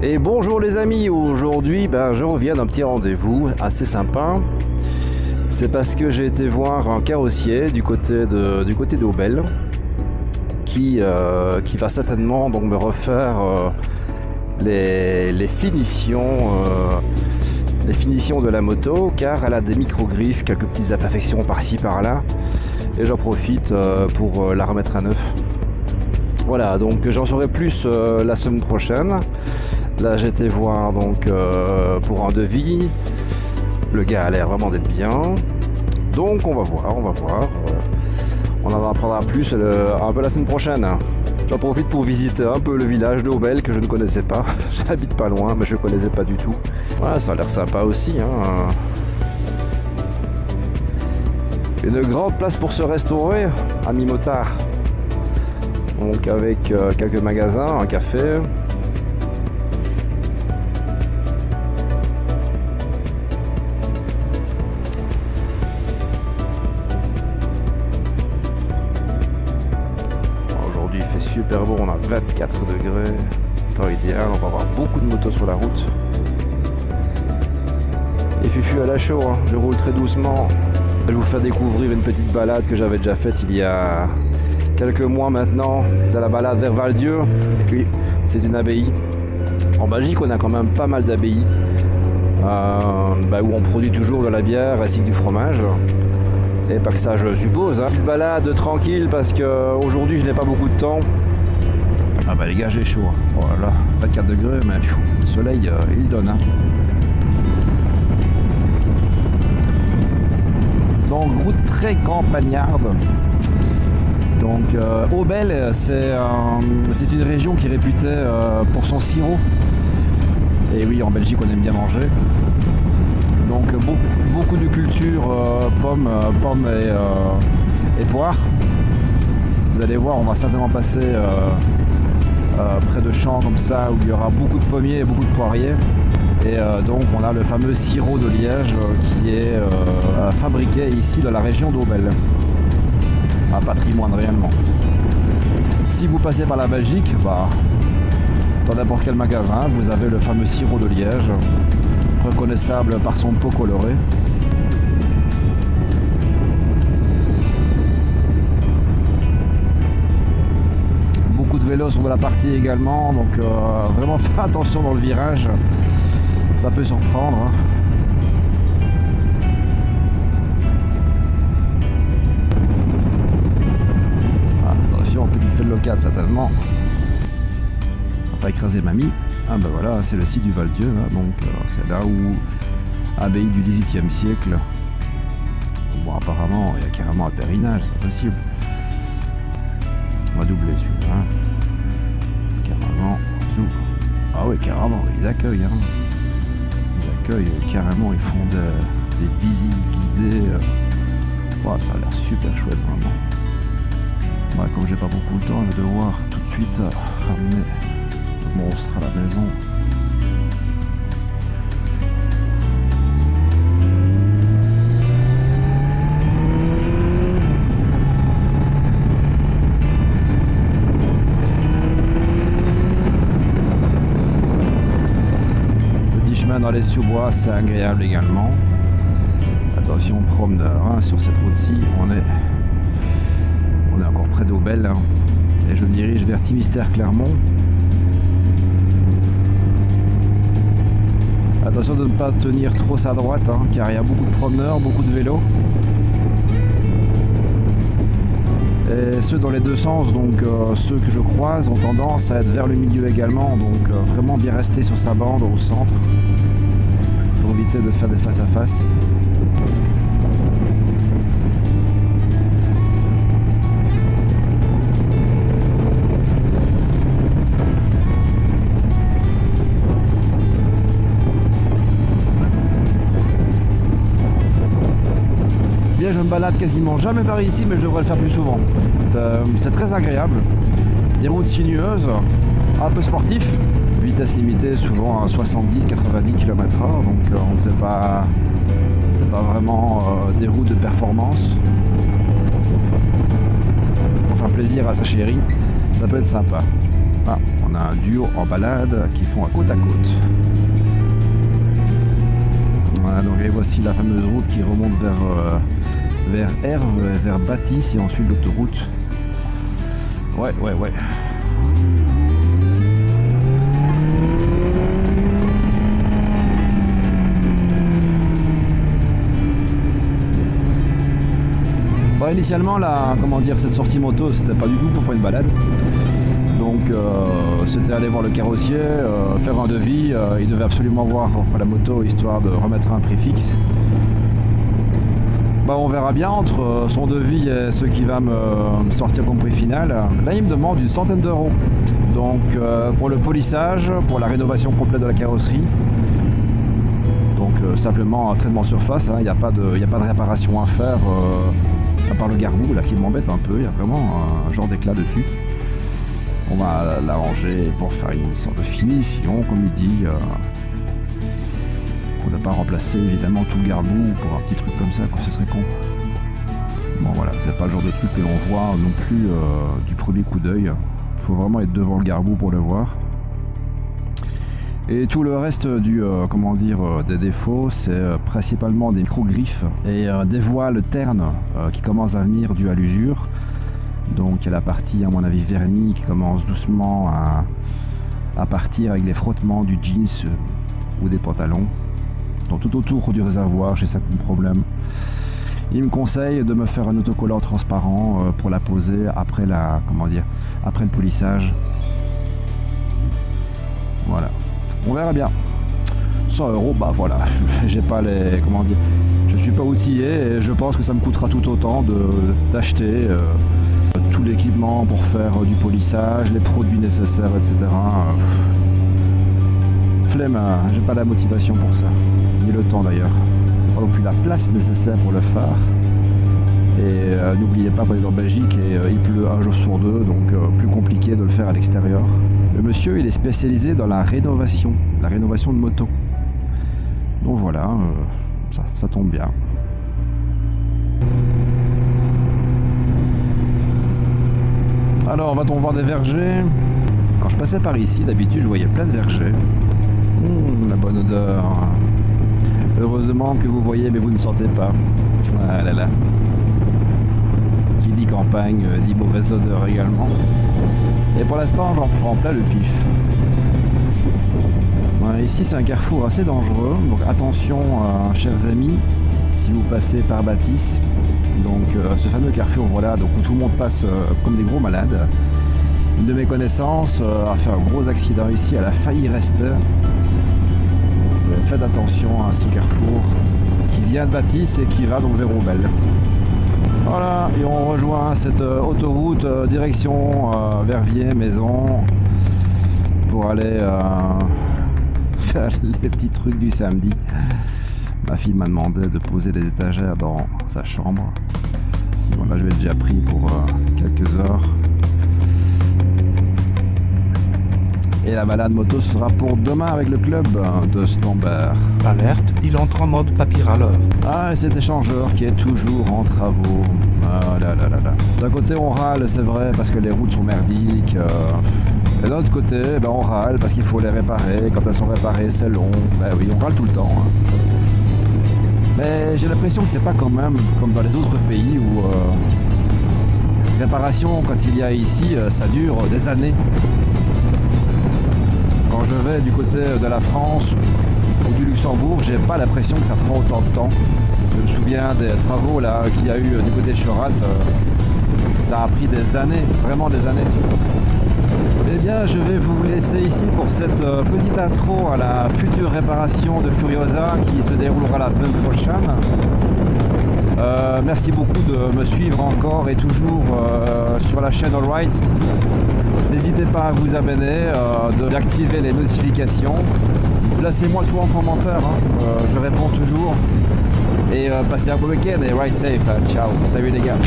Et bonjour les amis, aujourd'hui je reviens d'un petit rendez-vous assez sympa. C'est parce que j'ai été voir un carrossier du côté d'Aubel qui va certainement donc me refaire les finitions de la moto, car elle a des micro-griffes, quelques petites imperfections par-ci par-là, et j'en profite pour la remettre à neuf. Voilà, donc j'en saurai plus la semaine prochaine. Là j'ai été voir donc pour un devis. Le gars a l'air vraiment d'être bien. Donc on va voir. On en apprendra plus un peu la semaine prochaine. J'en profite pour visiter un peu le village de Aubel que je ne connaissais pas. J'habite pas loin, mais je ne connaissais pas du tout. Voilà, ça a l'air sympa aussi, hein. Une grande place pour se restaurer, ami motard. Donc avec quelques magasins, un café. Aujourd'hui il fait super beau, on a 24 degrés, temps idéal, on va avoir beaucoup de motos sur la route. Et Fufu à la chaud, hein. Je roule très doucement. Je vais vous faire découvrir une petite balade que j'avais déjà faite il y a quelques mois maintenant. C'est la balade vers Val-Dieu. Et puis c'est une abbaye. En Belgique on a quand même pas mal d'abbayes où on produit toujours de la bière ainsi que du fromage. Et pas que ça je suppose, hein. Petite balade tranquille parce que aujourd'hui je n'ai pas beaucoup de temps. Ah bah les gars j'ai chaud, hein. Voilà, 24 degrés mais le soleil il donne, hein. Donc route très campagnarde. Donc Aubel c'est une région qui est réputée pour son sirop. Et oui, en Belgique on aime bien manger. Donc beaucoup de culture pommes et poires. Vous allez voir, on va certainement passer près de champs comme ça où il y aura beaucoup de pommiers et beaucoup de poiriers. Et donc on a le fameux sirop de Liège qui est fabriqué ici dans la région d'Aubel. Un patrimoine réellement. Si vous passez par la Belgique, dans n'importe quel magasin, vous avez le fameux sirop de Liège, reconnaissable par son pot coloré. Beaucoup de vélos sont de la partie également, donc vraiment faire attention dans le virage, ça peut surprendre, hein. Attention, petite fête locale certainement. On va pas écraser mamie. Ah ben voilà, c'est le site du Val-Dieu, hein, donc c'est là où, abbaye du XVIIIe siècle. Bon, apparemment, il y a carrément un pèlerinage, c'est possible. On va doubler celui-là. Hein. Carrément. Ah oui, carrément, ils accueillent. Hein. Ils accueillent carrément, ils font des visites guidées. Ça a l'air super chouette, vraiment. Comme j'ai pas beaucoup de temps, je vais devoir tout de suite ramener le monstre à la maison. Le petit chemin dans les sous-bois, c'est agréable également. Attention, promeneur, hein, sur cette route-ci, on est encore près d'Aubel, hein, et je me dirige vers Timistère-Clermont. Attention de ne pas tenir trop sa droite, hein, car il y a beaucoup de promeneurs, beaucoup de vélos. Et ceux dans les deux sens, donc ceux que je croise ont tendance à être vers le milieu également, donc vraiment bien rester sur sa bande au centre pour éviter de faire des face-à-face. Je me balade quasiment jamais par ici, mais je devrais le faire plus souvent. C'est très agréable. Des routes sinueuses, un peu sportif. Vitesse limitée souvent à 70-90 km/h, donc c'est pas vraiment des routes de performance. Pour faire plaisir à sa chérie, ça peut être sympa. Ah, On a un duo en balade qui font un côte à côte. Voilà, donc et voici la fameuse route qui remonte vers Herve, vers Bâtisse et ensuite l'autoroute. Ouais. Bon, initialement, cette sortie moto, c'était pas du tout pour faire une balade. Donc, c'était aller voir le carrossier, faire un devis. Il devait absolument voir la moto histoire de remettre un prix fixe. Bah, on verra bien entre son devis et ce qui va me sortir comme prix final. Là, il me demande une centaine d'euros. Donc, pour le polissage, pour la rénovation complète de la carrosserie. Donc, simplement un traitement de surface. Il n'y a pas de réparation à faire. À part le gargou là qui m'embête un peu, il y a vraiment un genre d'éclat dessus. On va l'arranger pour faire une sorte de finition, comme il dit. On n'a pas remplacer évidemment tout le gargou pour un petit truc comme ça, quoi, ce serait con. Bon voilà, c'est pas le genre de truc que l'on voit non plus du premier coup d'œil. Il faut vraiment être devant le gargou pour le voir. Et tout le reste des défauts, c'est principalement des micro-griffes et des voiles ternes qui commencent à venir dues à l'usure. Donc il y a la partie, à mon avis, vernie qui commence doucement à partir avec les frottements du jeans ou des pantalons. Donc tout autour du réservoir, j'ai ça comme problème. Il me conseille de me faire un autocollant transparent pour la poser après après le polissage. Voilà. On verra bien. 100 €, bah voilà, j'ai pas je suis pas outillé et je pense que ça me coûtera tout autant d'acheter tout l'équipement pour faire du polissage, les produits nécessaires, etc. Flemme, j'ai pas la motivation pour ça, ni le temps d'ailleurs. Pas non plus la place nécessaire pour le faire. Et n'oubliez pas qu'on est en Belgique et il pleut un jour sur deux, donc plus compliqué de le faire à l'extérieur. Le monsieur, il est spécialisé dans la rénovation de moto. Donc voilà, ça tombe bien. Alors, va-t-on voir des vergers? Quand je passais par ici, d'habitude, je voyais plein de vergers. La bonne odeur. Heureusement que vous voyez, mais vous ne sentez pas. Ah là là. Qui dit campagne, dit mauvaise odeur également. Et pour l'instant, j'en prends plein le pif. Voilà, ici, c'est un carrefour assez dangereux. Donc attention, chers amis, si vous passez par Bâtisse. Donc ce fameux carrefour, voilà, donc où tout le monde passe comme des gros malades. Une de mes connaissances a fait un gros accident ici, elle a failli rester. Faites attention à ce carrefour qui vient de Bâtisse et qui va donc vers Aubel. Voilà, et on rejoint cette autoroute direction Verviers, Maison, pour aller faire les petits trucs du samedi. Ma fille m'a demandé de poser des étagères dans sa chambre. Voilà, je vais être déjà pris pour quelques heures. Et la balade moto ce sera pour demain avec le club de Stambert. Alerte, il entre en mode papy râleur. Ah, et cet échangeur qui est toujours en travaux. Ah là là là là. D'un côté on râle, c'est vrai, parce que les routes sont merdiques. Et d'un autre côté, on râle parce qu'il faut les réparer. Quand elles sont réparées, c'est long. Ben oui, on râle tout le temps. Mais j'ai l'impression que c'est pas quand même comme dans les autres pays où réparation, quand il y a ici, ça dure des années. Quand je vais du côté de la France ou du Luxembourg, j'ai pas l'impression que ça prend autant de temps. Je me souviens des travaux là qu'il y a eu du côté de Chorat, ça a pris des années, vraiment des années. Eh bien, je vais vous laisser ici pour cette petite intro à la future réparation de Furiosa qui se déroulera la semaine prochaine. Merci beaucoup de me suivre encore et toujours sur la chaîne All Rights. N'hésitez pas à vous abonner, d'activer les notifications. Placez-moi tout en commentaire, je réponds toujours. Et passez un bon week-end et ride safe. Ciao, salut les gars.